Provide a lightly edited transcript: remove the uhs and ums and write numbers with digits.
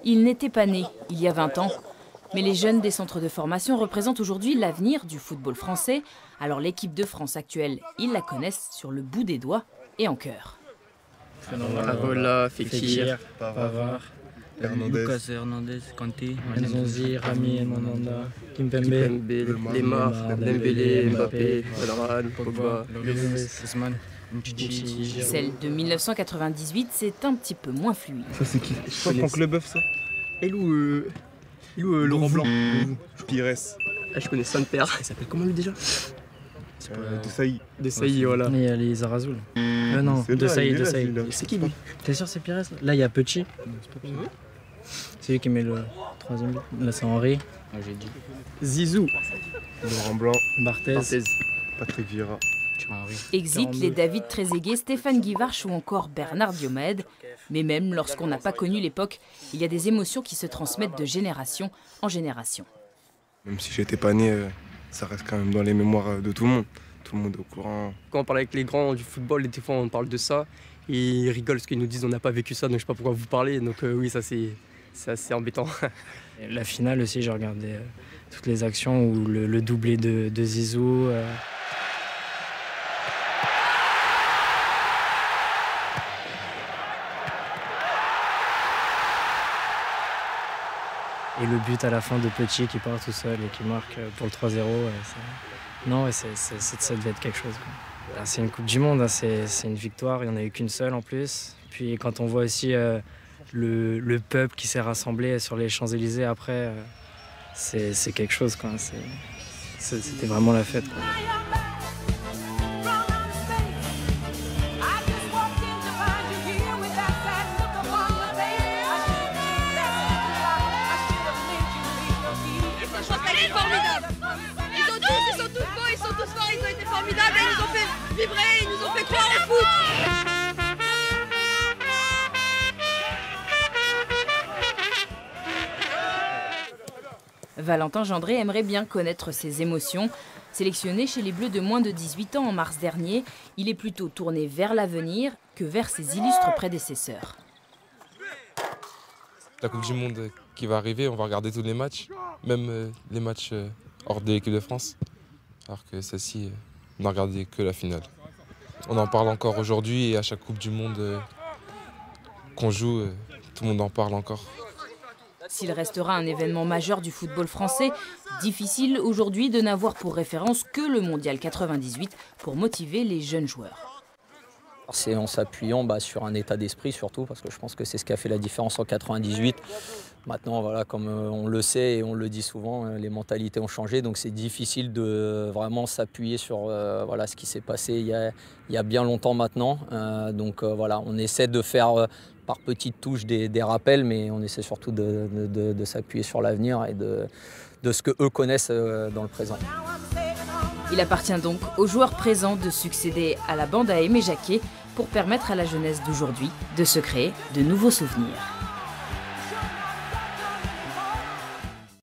Il n'était pas né il y a 20 ans. Mais les jeunes des centres de formation représentent aujourd'hui l'avenir du football français. Alors l'équipe de France actuelle, ils la connaissent sur le bout des doigts et en cœur. Areola, Fekir, Pavard, Lucas Hernandez, Kanté, Nzonzi, Rami, Mandanda, Kimpembe, Lemar, Dembélé, Mbappé, Valorant, Pogba, Griezmann, Celle de 1998, c'est un petit peu moins fluide. Ça c'est qui? Je crois Franck Leboeuf ça. Et Laurent Blanc. Pires. Ah, je connais Saint-Père. Il s'appelle comment lui déjà? Desailly. Desailly, voilà. Il y a les Arazoul. Non, Desailly. C'est qui lui? T'es sûr c'est Pires? Là il y a Petit. C'est lui qui met le troisième but. Là c'est Henri. J'ai dit. Zizou. Laurent Blanc. Barthez. Patrick Vieira. Exit les David Trezeguet, Stéphane Guivarch ou encore Bernard Diomède. Mais même lorsqu'on n'a pas connu l'époque, il y a des émotions qui se transmettent de génération en génération. Même si j'étais pas né, ça reste quand même dans les mémoires de tout le monde. Tout le monde est au courant. Quand on parle avec les grands du football, des fois on parle de ça. Et ils rigolent parce qu'ils nous disent on n'a pas vécu ça, donc je sais pas pourquoi vous parlez. Donc oui, ça c'est assez embêtant. La finale aussi, j'ai regardé toutes les actions où le doublé de Zizou. Et le but à la fin de Petit qui part tout seul et qui marque pour le 3-0. Non, ça devait être quelque chose. C'est une Coupe du Monde, hein, c'est une victoire, il n'y en a eu qu'une seule en plus. Puis quand on voit aussi le peuple qui s'est rassemblé sur les Champs-Élysées après, c'est quelque chose. C'était vraiment la fête. Quoi. Ils sont tous forts, ils ont été formidables et ils nous ont fait vibrer, ils nous ont fait croire au foot. Valentin Gendré aimerait bien connaître ses émotions. Sélectionné chez les Bleus de moins de 18 ans en mars dernier, il est plutôt tourné vers l'avenir que vers ses illustres prédécesseurs. La Coupe du Monde qui va arriver, on va regarder tous les matchs, même les matchs hors de l'équipe de France. Alors que celle-ci, on n'a regardé que la finale. On en parle encore aujourd'hui et à chaque Coupe du Monde qu'on joue, tout le monde en parle encore. S'il restera un événement majeur du football français, difficile aujourd'hui de n'avoir pour référence que le Mondial 98 pour motiver les jeunes joueurs. C'est en s'appuyant sur un état d'esprit surtout, parce que je pense que c'est ce qui a fait la différence en 98. Maintenant, voilà, comme on le sait et on le dit souvent, les mentalités ont changé, donc c'est difficile de vraiment s'appuyer sur voilà, ce qui s'est passé il y a bien longtemps maintenant. Voilà, on essaie de faire par petites touches des rappels, mais on essaie surtout de s'appuyer sur l'avenir et de ce qu'eux connaissent dans le présent. Il appartient donc aux joueurs présents de succéder à la bande à Aimé Jacquet pour permettre à la jeunesse d'aujourd'hui de se créer de nouveaux souvenirs.